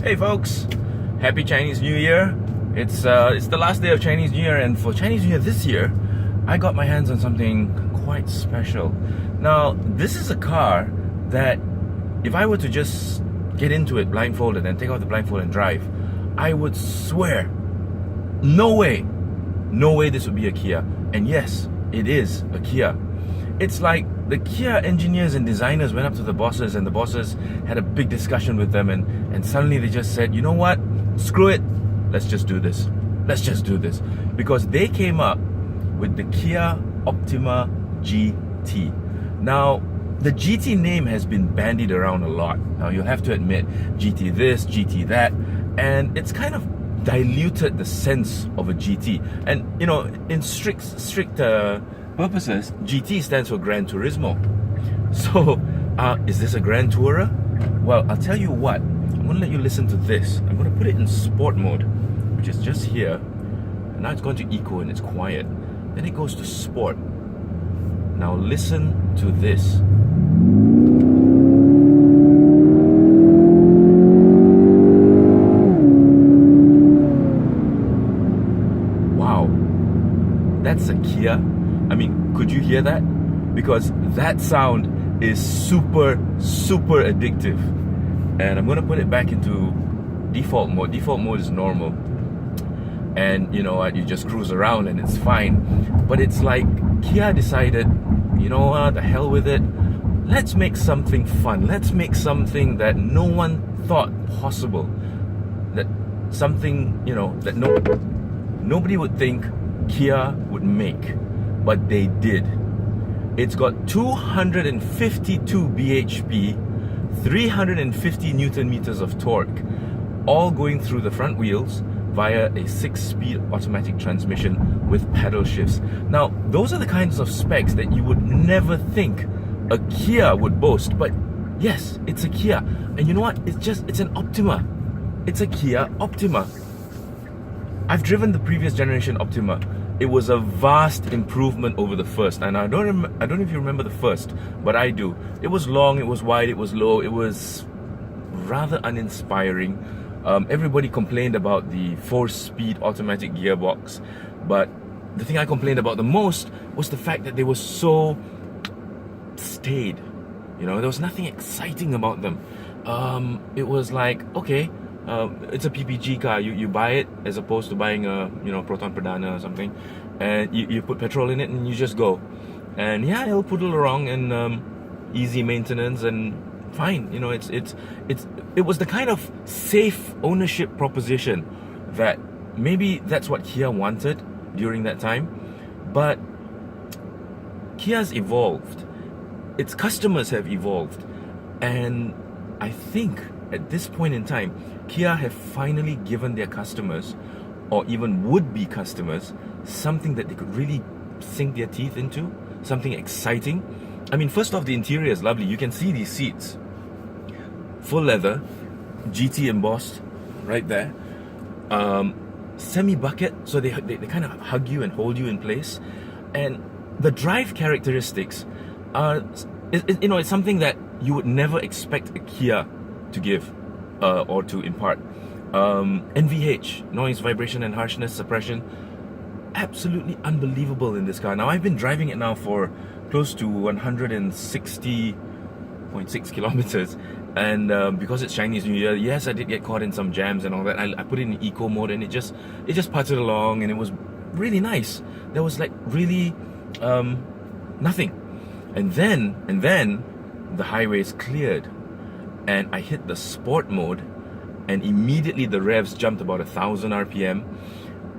Hey folks, happy Chinese New Year. It's the last day of Chinese New Year, and for Chinese New Year this year, I got my hands on something quite special. Now, this is a car that if I were to just get into it blindfolded and take off the blindfold and drive, I would swear, no way this would be a Kia. And yes, it is a Kia. It's like the Kia engineers and designers went up to the bosses, and the bosses had a big discussion with them, and suddenly they just said, you know what, screw it, let's just do this. Because they came up with the Kia Optima GT. Now, the GT name has been bandied around a lot. Now, you'll have to admit, GT this, GT that, and it's kind of diluted the sense of a GT. And, you know, in strict purposes, GT stands for Gran Turismo. So, is this a Grand Tourer? Well, I'll tell you what, I'm going to let you listen to this. I'm going to put it in sport mode, which is just here. And now it's going to eco and it's quiet. Then it goes to sport. Now listen to this. Wow, that's a Kia. I mean, could you hear that? Because that sound is super addictive. And I'm gonna put it back into default mode. Default mode is normal. And you know what, you just cruise around and it's fine. But it's like Kia decided, you know what, the hell with it. Let's make something fun. Let's make something that no one thought possible. That something, you know, that nobody would think Kia would make. But they did. It's got 252 bhp, 350 Newton meters of torque, all going through the front wheels via a 6-speed automatic transmission with pedal shifts. Now, those are the kinds of specs that you would never think a Kia would boast, but yes, it's a Kia. And you know what? It's an Optima. It's a Kia Optima. I've driven the previous generation Optima. It was a vast improvement over the first, and I don't know if you remember the first, but I do. It was long, it was wide, it was low, it was rather uninspiring. Everybody complained about the 4-speed automatic gearbox, but the thing I complained about the most was the fact that they were so staid. You know, there was nothing exciting about them. It was like, okay, it's a PPG car. You buy it as opposed to buying a, you know, Proton Perdana or something, and you put petrol in it and you just go, and yeah, it'll poodle around and easy maintenance and fine. You know, it was the kind of safe ownership proposition that maybe that's what Kia wanted during that time, but Kia's evolved. Its customers have evolved, and I think at this point in time, Kia have finally given their customers, or even would-be customers, something that they could really sink their teeth into, something exciting. I mean, first off, the interior is lovely. You can see these seats. Full leather, GT embossed right there. Semi-bucket, so they kind of hug you and hold you in place. And the drive characteristics are, you know, it's something that you would never expect a Kia to give or to impart. NVH, noise, vibration and harshness suppression, absolutely unbelievable in this car. Now, I've been driving it now for close to 160.6 kilometers, and because it's Chinese New Year, yes, I did get caught in some jams and all that. I put it in eco mode, and it just putted along, and it was really nice. There was like really nothing, and then the highways cleared, and I hit the sport mode, and immediately the revs jumped about 1,000 RPM,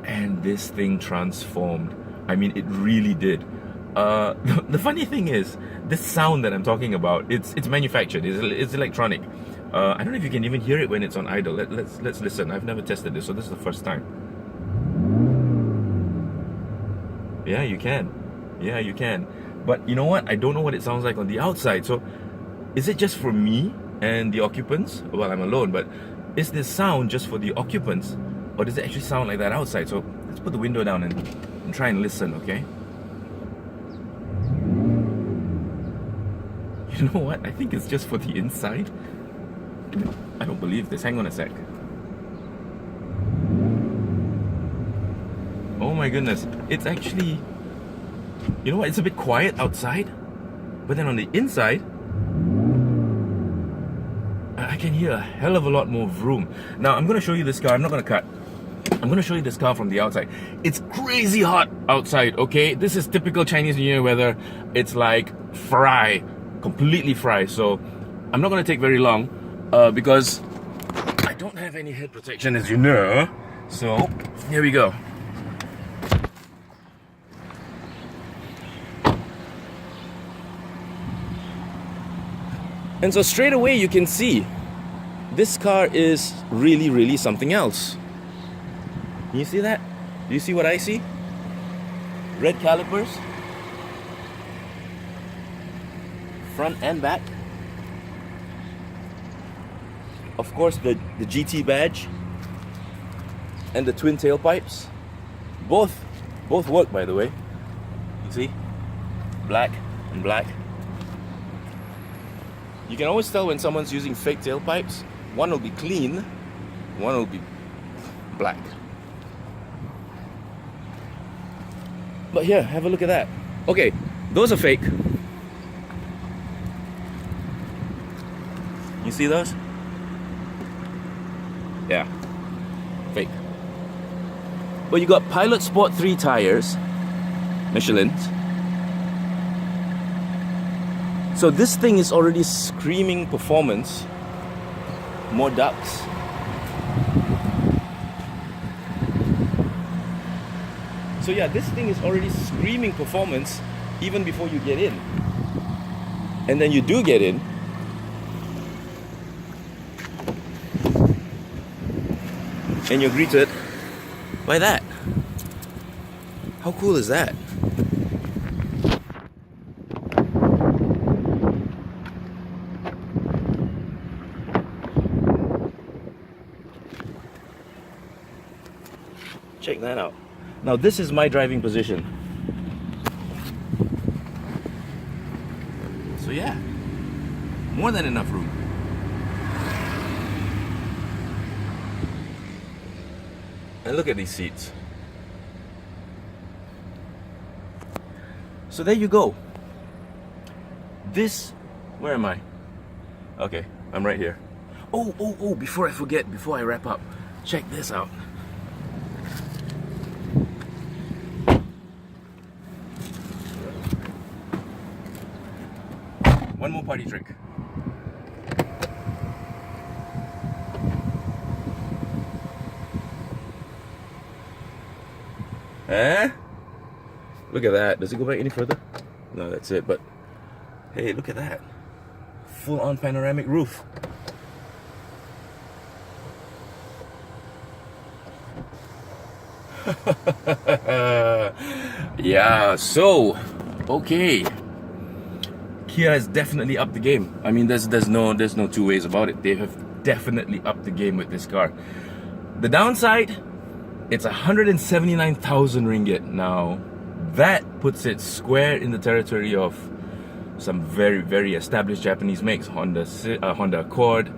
and this thing transformed. I mean, it really did. The funny thing is, this sound that I'm talking about, it's manufactured, it's electronic. I don't know if you can even hear it when it's on idle. Let's listen. I've never tested this, so this is the first time. Yeah, you can. Yeah, you can. But you know what? I don't know what it sounds like on the outside. So, is it just for me and the occupants? Well, I'm alone, but is this sound just for the occupants, or does it actually sound like that outside? So let's put the window down and try and listen, okay? You know what? I think it's just for the inside. I don't believe this. Hang on a sec. Oh my goodness. It's actually, you know what? It's a bit quiet outside, but then on the inside, I can hear a hell of a lot more vroom. Now, I'm going to show you this car. I'm not going to cut. I'm going to show you this car from the outside. It's crazy hot outside, okay? This is typical Chinese New Year weather. It's like fry, completely fry. So I'm not going to take very long because I don't have any head protection, as you know. So here we go. And so straight away you can see this car is really, really something else. Can you see that? Do you see what I see? Red calipers, front and back. Of course, the GT badge and the twin tailpipes. Both work, by the way. You see? Black and black. You can always tell when someone's using fake tailpipes. One will be clean, one will be black. But here, have a look at that. Okay, those are fake. You see those? Yeah, fake. But you got Pilot Sport 3 tires, Michelin's. So this thing is already screaming performance. More ducts. So yeah, this thing is already screaming performance even before you get in. And then you do get in. And you're greeted by that. How cool is that? Check that out. Now this is my driving position. So yeah, more than enough room. And look at these seats. So there you go. This, where am I? Okay, I'm right here. Oh, before I forget, before I wrap up, check this out. One more party trick. Look at that. Does it go back any further? No, that's it. But hey, look at that. Full on panoramic roof. Yeah, so okay. Kia has definitely upped the game. I mean, there's no two ways about it. They have definitely upped the game with this car. The downside, it's 179,000 ringgit. Now, that puts it square in the territory of some very, very established Japanese makes. Honda Accord,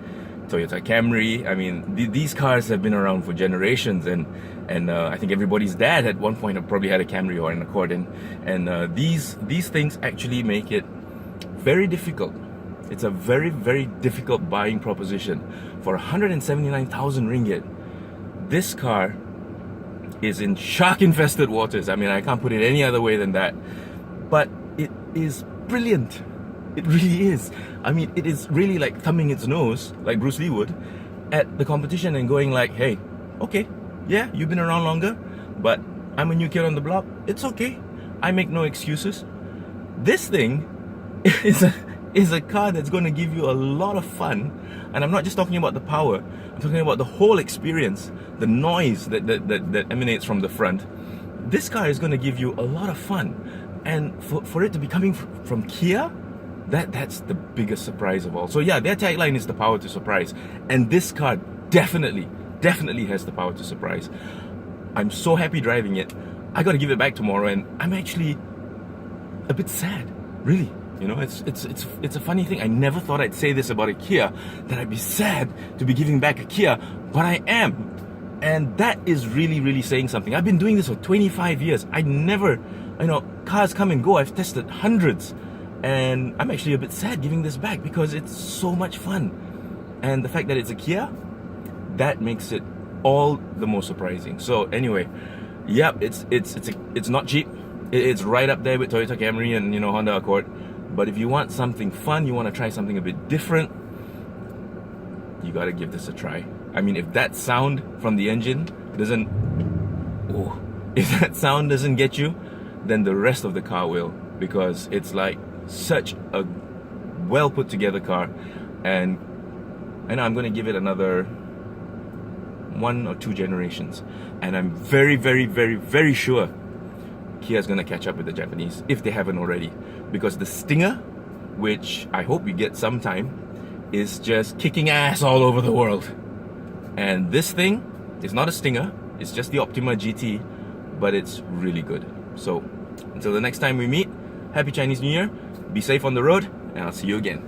Toyota Camry. I mean, these cars have been around for generations, and I think everybody's dad at one point probably had a Camry or an Accord, and these things actually make it very difficult. It's a very, very difficult buying proposition. For 179,000 ringgit, this car is in shark-infested waters. I mean, I can't put it any other way than that. But it is brilliant. It really is. I mean, it is really like thumbing its nose, like Bruce Lee would, at the competition and going like, hey, okay, yeah, you've been around longer, but I'm a new kid on the block. It's okay. I make no excuses. This thing is a car that's going to give you a lot of fun. And I'm not just talking about the power. I'm talking about the whole experience, the noise that emanates from the front. This car is going to give you a lot of fun. And for it to be coming from Kia, that's the biggest surprise of all. So yeah, their tagline is the power to surprise. And this car definitely has the power to surprise. I'm so happy driving it. I got to give it back tomorrow, and I'm actually a bit sad, really. You know, it's a funny thing. I never thought I'd say this about a Kia, that I'd be sad to be giving back a Kia, but I am. And that is really, really saying something. I've been doing this for 25 years. I never, you know, cars come and go. I've tested hundreds. And I'm actually a bit sad giving this back because it's so much fun. And the fact that it's a Kia, that makes it all the more surprising. So anyway, yep, it's not cheap. It's right up there with Toyota Camry and, you know, Honda Accord. But if you want something fun, you want to try something a bit different, you got to give this a try. I mean, if that sound from the engine doesn't, if that sound doesn't get you, then the rest of the car will, because it's like such a well put together car. And I know I'm going to give it another 1 or 2 generations, and I'm very, very, very, very sure Kia's going to catch up with the Japanese if they haven't already, because the Stinger, which I hope we get sometime, is just kicking ass all over the world. And this thing is not a Stinger, it's just the Optima GT, but it's really good. So until the next time we meet, happy Chinese New Year, be safe on the road, and I'll see you again.